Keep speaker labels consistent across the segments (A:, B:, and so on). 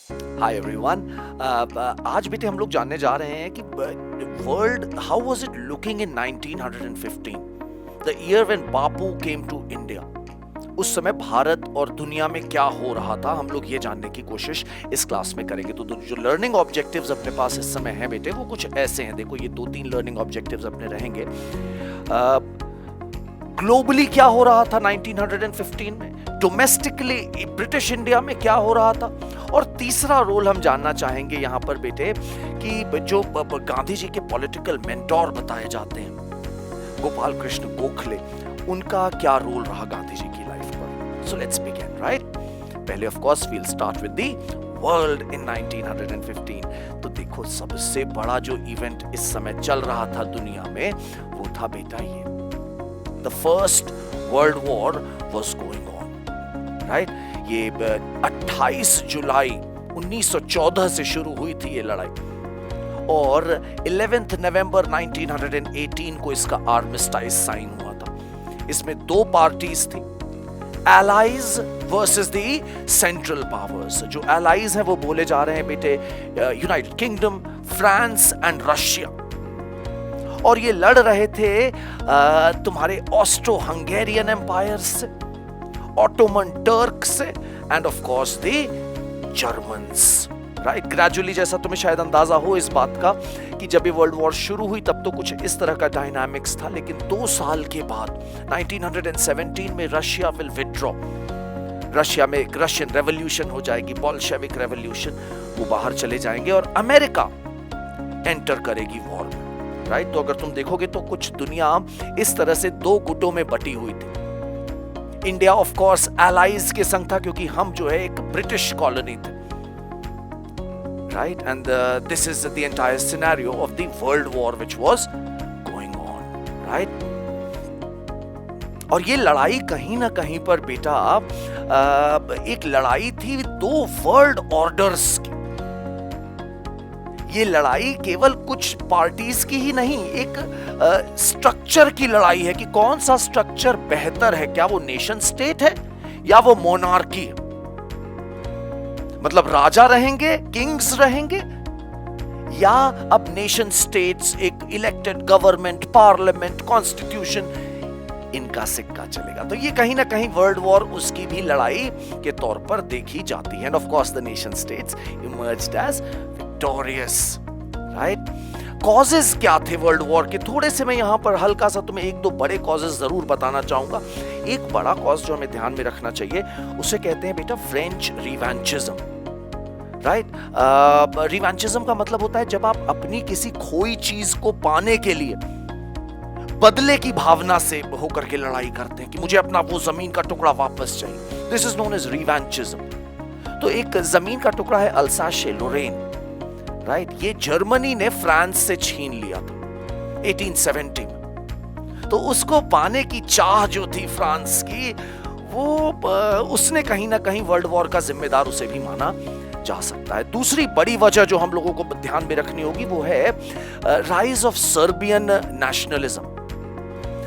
A: Hi everyone. आज बेटे हम लोग जानने जा रहे हैं कि world how was it looking in 1915, the year when Bapu came to India. उस समय भारत और दुनिया में क्या हो रहा था, हम लोग ये जानने की कोशिश इस क्लास में करेंगे। तो जो लर्निंग ऑब्जेक्टिव्स अपने पास इस समय हैं बेटे, वो कुछ ऐसे हैं। देखो, ये 2-3 लर्निंग ऑब्जेक्टिव्स अपने रहेंगे। ग्लोबली क्या हो रहा था 1915 में, डोमेस्टिकली ब्रिटिश इंडिया में क्या हो रहा था, और तीसरा रोल हम जानना चाहेंगे यहाँ पर बेटे कि जो गांधी जी के पॉलिटिकल मेंटोर बताए जाते हैं, गोपाल कृष्ण गोखले, उनका क्या रोल रहा गांधी जी की लाइफ पर। So let's begin, right. पहले of course we'll start with the world in 1915। तो देखो, सबसे बड़ा जो इवेंट इस समय चल रहा था दुनिया में, वो था बेटा ये, the first world war was going on, right. ये 28 जुलाई 1914 से शुरू हुई थी ये लड़ाई, और 11 नवंबर 1918 को इसका आर्मिस्टाइज साइन हुआ था। इसमें 2 पार्टीज थी, allies versus the central powers. जो एलाइज हैं वो बोले जा रहे हैं बेटे United kingdom, France and Russia. और ये लड़ रहे थे तुम्हारे ऑस्ट्रो हंगेरियन एम्पायर से, ऑटोमन टर्क से, and of course the Germans, right. Gradually, जैसा तुम्हें शायद अंदाजा हो इस बात का कि जब ये वर्ल्ड वॉर शुरू हुई तब तो कुछ इस तरह का डायनामिक्स था, लेकिन 2 साल के बाद 1917 में रशिया विल विथड्रॉ। रशिया में एक रशियन रेवोल्यूशन हो जाएगी, बोल्शेविक रेवोल्यूशन, वो बाहर चले जाएंगे और अमेरिका एंटर करेगी वॉर में, राइट। तो अगर तुम देखोगे तो कुछ दुनिया इस तरह से 2 गुटों में बटी हुई थी। इंडिया ऑफ कोर्स एलाइज के संग था, क्योंकि हम जो है एक ब्रिटिश कॉलोनी थे, right. And this is the entire scenario of the world war which was going on, right. और ये लड़ाई कहीं ना कहीं पर बेटा एक लड़ाई थी 2 वर्ल्ड ऑर्डर्स की। ये लड़ाई केवल कुछ पार्टीज की ही नहीं, एक स्ट्रक्चर की लड़ाई है कि कौन सा स्ट्रक्चर बेहतर है, क्या वो नेशन स्टेट है या वो मोनार्की है। मतलब राजा रहेंगे, किंग्स रहेंगे, या अब नेशन स्टेट्स, एक इलेक्टेड गवर्नमेंट, पार्लियामेंट, कॉन्स्टिट्यूशन, इनका सिक्का चलेगा। तो ये कहीं ना कहीं वर्ल्ड वॉर उसकी भी लड़ाई के तौर पर देखी जाती है। And of course the nation states emerged as victorious, right. Causes क्या थे वर्ल्ड वॉर के, थोड़े से मैं यहां पर हल्का सा तुम्हें 1-2 बड़े कॉजेस जरूर बताना चाहूंगा। एक बड़ा कॉज जो हमें ध्यान में रखना चाहिए, उसे कहते हैं बेटा फ्रेंच रिवेंचिज्म, राइट। रिवेंचिज्म का मतलब होता है जब आप अपनी किसी खोई चीज को पाने के लिए बदले की भावना से होकर के लड़ाई करते हैं कि मुझे अपना वो जमीन का टुकड़ा वापस चाहिए। This is known as revanchism. तो एक जमीन का टुकड़ा है अल्साशे लोरेन, राइट। ये जर्मनी ने फ्रांस से छीन लिया था 1870 में। तो उसको पाने की चाह जो थी फ्रांस की, वो उसने कहीं ना कहीं वर्ल्ड वॉर का जिम्मेदार उसे भी माना जा सकता है। दूसरी बड़ी वजह जो हम लोगों को ध्यान में रखनी होगी, वो है rise of Serbian nationalism.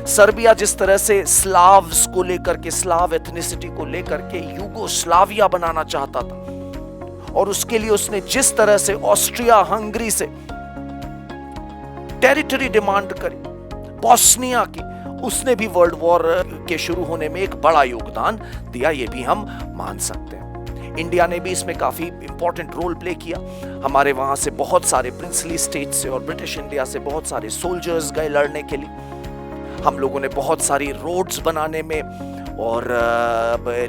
A: Serbia जिस तरह से स्लाव्स को लेकर के, स्लाव एथनिसिटी को लेकर के यूगोस्लाविया बनाना चाहता था, और उसके लिए उसने जिस तरह से ऑस्ट्रिया हंगरी से टेरिटरी डिमांड करी, बॉस्निया की, उसने भी वर्ल्ड वॉर के शुरू होने में एक बड़ा योगदान दिया, ये भी हम मान सकते हैं। इंडिया ने भी इसमें काफी इंपॉर्टेंट रोल प्ले किया। हमारे वहां से बहुत सारे प्रिंसली स्टेट से और ब्रिटिश इंडिया से बहुत सारे सोल्जर्स गए लड़ने के लिए। हम लोगों ने बहुत सारी रोड्स बनाने में और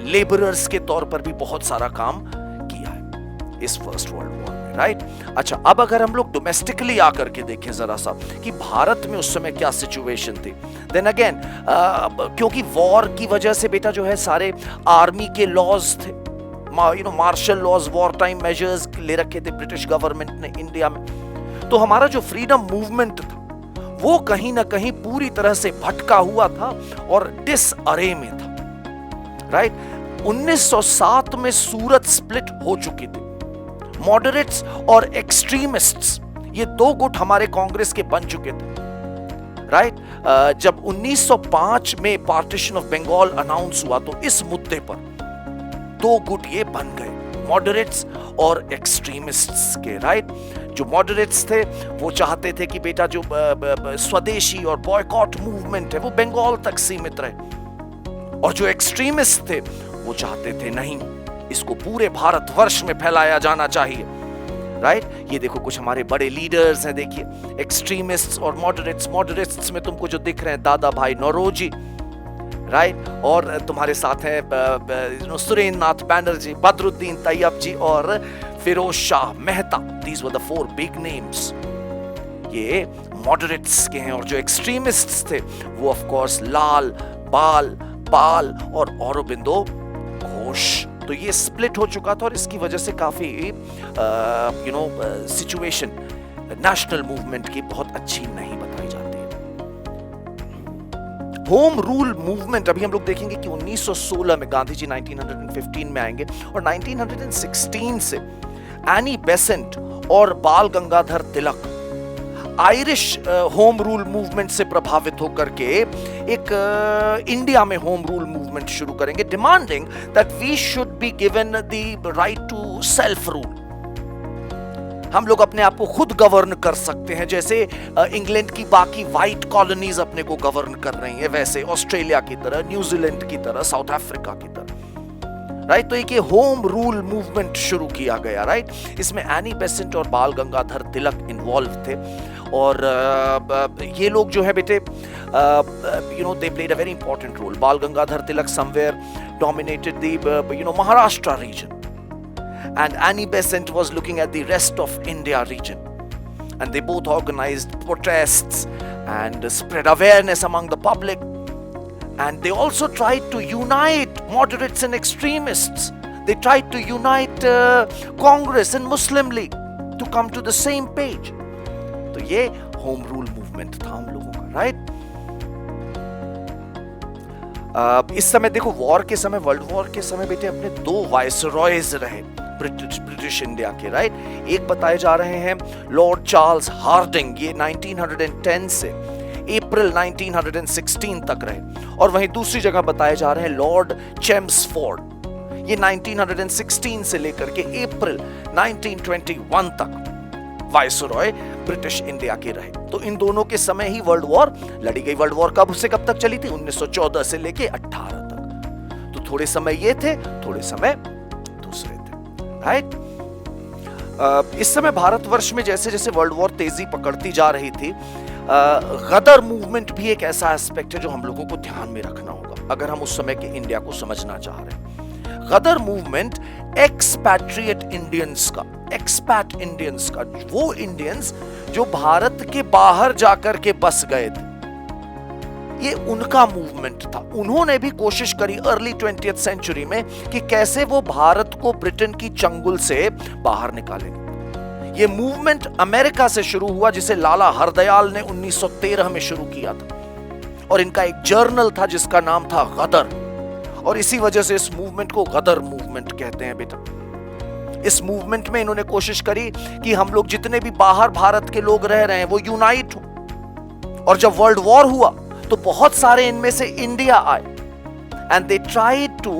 A: लेबरर्स के तौर पर भी बहुत सारा काम किया है इस फर्स्ट वर्ल्ड वॉर में, राइट। अच्छा, अब अगर हम लोग डोमेस्टिकली आकर के देखें जरा सा कि भारत में उस समय क्या सिचुएशन थी, देन अगेन क्योंकि वॉर की वजह से बेटा जो है सारे आर्मी के लॉज थे, martial laws, war time measures ले रखे थे ब्रिटिश गवर्नमेंट ने इंडिया में। तो हमारा जो फ्रीडम मूवमेंट था वो कहीं ना कहीं पूरी तरह से भटका हुआ था और डिसअरे में था, राइट। 1907 में सूरत स्प्लिट हो चुकी थी। मॉडरेट्स और एक्सट्रीमिस्ट्स, ये 2 गुट हमारे कांग्रेस के बन चुके थे, राइट। जब 1905 में पार्टीशन ऑफ बंगाल अनाउंस हुआ तो इस मुद्दे पर 2 गुट ये बन गए। मॉडरेट्स और एक्सट्रीमिस्ट्स के, राइट। जो मॉडरेट्स थे वो चाहते थे कि बेटा जो स्वदेशी और बॉयकॉट मूवमेंट है वो बंगाल तक सीमित रहे, और जो एक्सट्रीमिस्ट थे वो चाहते थे नहीं, इसको पूरे भारतवर्ष में फैलाया जाना चाहिए, राइट। ये देखो कुछ हमारे बड़े लीडर्स हैं, देखिए एक्सट्रीमिस्ट्स और मॉडरेट्स में तुमको जो दिख रहे हैं, दादा भाई नौरोजी, राइट, और तुम्हारे साथ हैं सुरेंद्र नाथ बैनर्जी, बदरुद्दीन तैयब जी और Firoz Shah Mehta. These were the 4 big names. ये मॉडरेट्स के हैं, और जो एक्सट्रीमिस्ट्स थे वो ऑफ कोर्स लाल, बाल, पाल और औरोबिंदो घोष। तो ये स्प्लिट हो चुका था, और इसकी वजह से काफी सिचुएशन नेशनल मूवमेंट की बहुत अच्छी नहीं बताई जाती है। होम रूल मूवमेंट अभी हम लोग देखेंगे कि 1916 में गांधी जी 1915 में आएंगे, और 1916 से एनी बेसेंट और बाल गंगाधर तिलक आयरिश होम रूल मूवमेंट से प्रभावित होकर के एक इंडिया में होम रूल मूवमेंट शुरू करेंगे, demanding that we should be given the right to self rule. हम लोग अपने आप को खुद गवर्न कर सकते हैं, जैसे इंग्लैंड की बाकी व्हाइट कॉलोनीज अपने को गवर्न कर रही हैं, वैसे ऑस्ट्रेलिया की तरह, न्यूजीलैंड की तरह, साउथ अफ्रीका की तरह, राइट। तो एक ये होम रूल मूवमेंट शुरू किया गया, राइट। इसमें एनी बेसेंट और बाल गंगाधर तिलक इन्वॉल्व थे, और ये लोग जो है बेटे they played a very important role. Bal Gangadhar Tilak somewhere dominated the Maharashtra region, and Annie Besant was looking at the rest of India region, and they both organized protests and spread awareness among the public, and they also tried to unite moderates and extremists. They tried to unite Congress and Muslim League to come to the same page. तो ये home rule movement था हम लोगों का, right. इस समय देखो war के समय, वर्ल्ड वॉर के समय बेटे अपने 2 वाइसरॉयज रहे ब्रिटिश इंडिया के, राइट। एक बताए जा रहे हैं लॉर्ड चार्ल्स हार्डिंग, ये 1910 से अप्रैल 1916 तक रहे, और वहीं दूसरी जगह बताए जा रहे हैं लॉर्ड चेम्सफोर्ड, ये 1916 से लेकर के अप्रैल 1921 तक वाइसरॉय ब्रिटिश इंडिया के रहे। तो इन दोनों के समय ही वर्ल्ड वॉर लड़ी गई। वर्ल्ड वॉर कब से कब तक चली थी? 1914 से लेके 18 तक। तो थोड़े समय ये थे, थोड़े समय दूसरे थे, राइट। इस समय भारतवर्ष में जैसे जैसे वर्ल्ड वॉर तेजी पकड़ती जा रही थी, गदर मूवमेंट भी एक ऐसा एस्पेक्ट है जो हम लोगों को ध्यान में रखना होगा अगर हम उस समय के इंडिया को समझना चाह रहे हैं। गदर मूवमेंट एक्सपैट्रिएट इंडियंस का, एक्सपैट इंडियंस का, वो इंडियंस जो भारत के बाहर जाकर के बस गए थे, ये उनका मूवमेंट था। उन्होंने भी कोशिश करी अर्ली 20th सेंचुरी में कि कैसे वो भारत को ब्रिटेन की चंगुल से बाहर निकालेंगे। ये मूवमेंट अमेरिका से शुरू हुआ, जिसे लाला हरदयाल ने 1913 में शुरू किया था, और इनका एक जर्नल था जिसका नाम था गदर, और इसी वजह से इस मूवमेंट को गदर मूवमेंट कहते हैं बेटा। इस मूवमेंट में इन्होंने कोशिश करी कि हम लोग जितने भी बाहर भारत के लोग रह रहे हैं वो यूनाइट हो, और जब वर्ल्ड वॉर हुआ तो बहुत सारे इनमें से इंडिया आए, and they tried to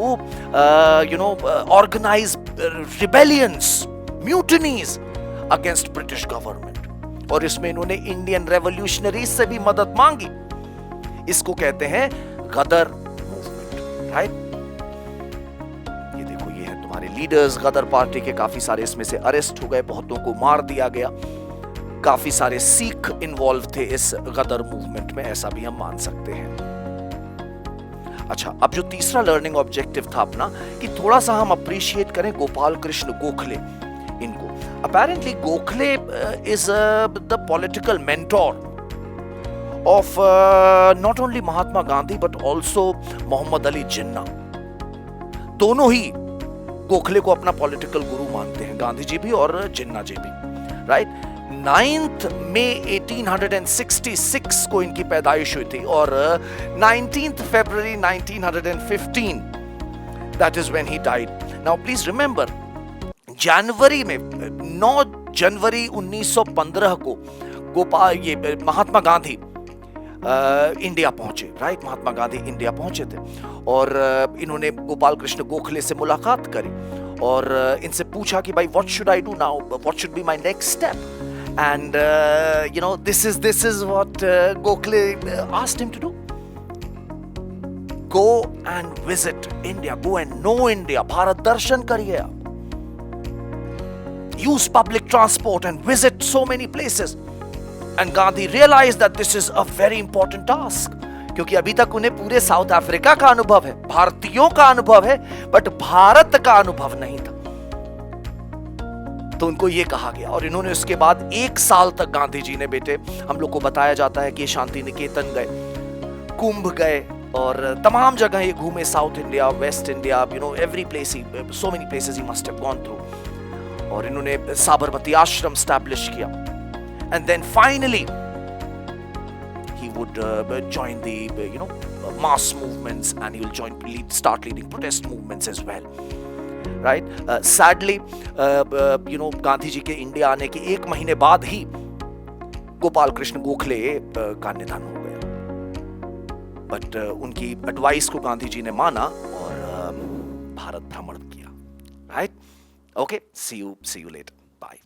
A: organise rebellions, mutinies against British government, और इसमें इन्होंने इंडियन रेवोल्यूशनरीज से भी मदद मांगी। इसको कहते हैं गदर मूवमेंट, राइट। ये देखो, ये है तुम्हारे लीडर्स गदर पार्टी के, काफी सारे इसमें से अरेस्ट हो गए, बहुतों को मार दिया गया, काफी सारे सिख इन्वॉल्व थे इस गदर मूवमेंट में, ऐसा भी हम मान सकते हैं। अच्छा, अब जो तीसरा लर्निंग ऑब्जेक्टिव था अपना कि थोड़ा सा हम अप्रिशिएट करें गोपाल कृष्ण गोखले इनको। Apparently Gokhale is the political mentor of not only Mahatma Gandhi but also Muhammad Ali Jinnah। दोनों ही गोखले को अपना पॉलिटिकल गुरु मानते हैं, गांधी जी भी और जिन्ना जी भी, राइट। 9 मई 1866 को इनकी पैदाइश हुई थी, और 19 फरवरी 1915 that is when he died। Now please remember, जनवरी में 9 जनवरी 1915 को महात्मा गांधी इंडिया पहुंचे, राइट। महात्मा गांधी इंडिया पहुंचे थे, और इन्होंने गोपाल कृष्ण गोखले से मुलाकात करी, और इनसे पूछा कि भाई what should I do now, what should be my next step, and this is what Gokhale asked him to do. Go and visit India. Go and know India. Bharat दर्शन करिए आप. Use public transport and visit so many places. And Gandhi realized that this is a very important task. क्योंकि अभी तक उन्हें पूरे south Africa का अनुभव है, भारतीयों का अनुभव है, बट भारत का अनुभव नहीं था. तो उनको ये कहा गया और इन्होंने उसके बाद 1 साल तक गांधी जी ने, बेटे हम लोग को बताया जाता है कि शांति निकेतन गए, कुंभ गए और तमाम जगह ये घूमे, south India, west India, every place, so many places he must have gone through. और इन्होंने साबरमती आश्रम स्टैब्लिश किया. And then finally he would join the mass movements, and he will start leading protest movements as well, right? Sadly, Gandhi ji के India आने के 1 महीने बाद ही गोपाल कृष्ण गोखले का निधन हो गया. बट उनकी एडवाइस को गांधी जी ने माना और भारत भ्रमण किया, right? Okay, see you later, bye.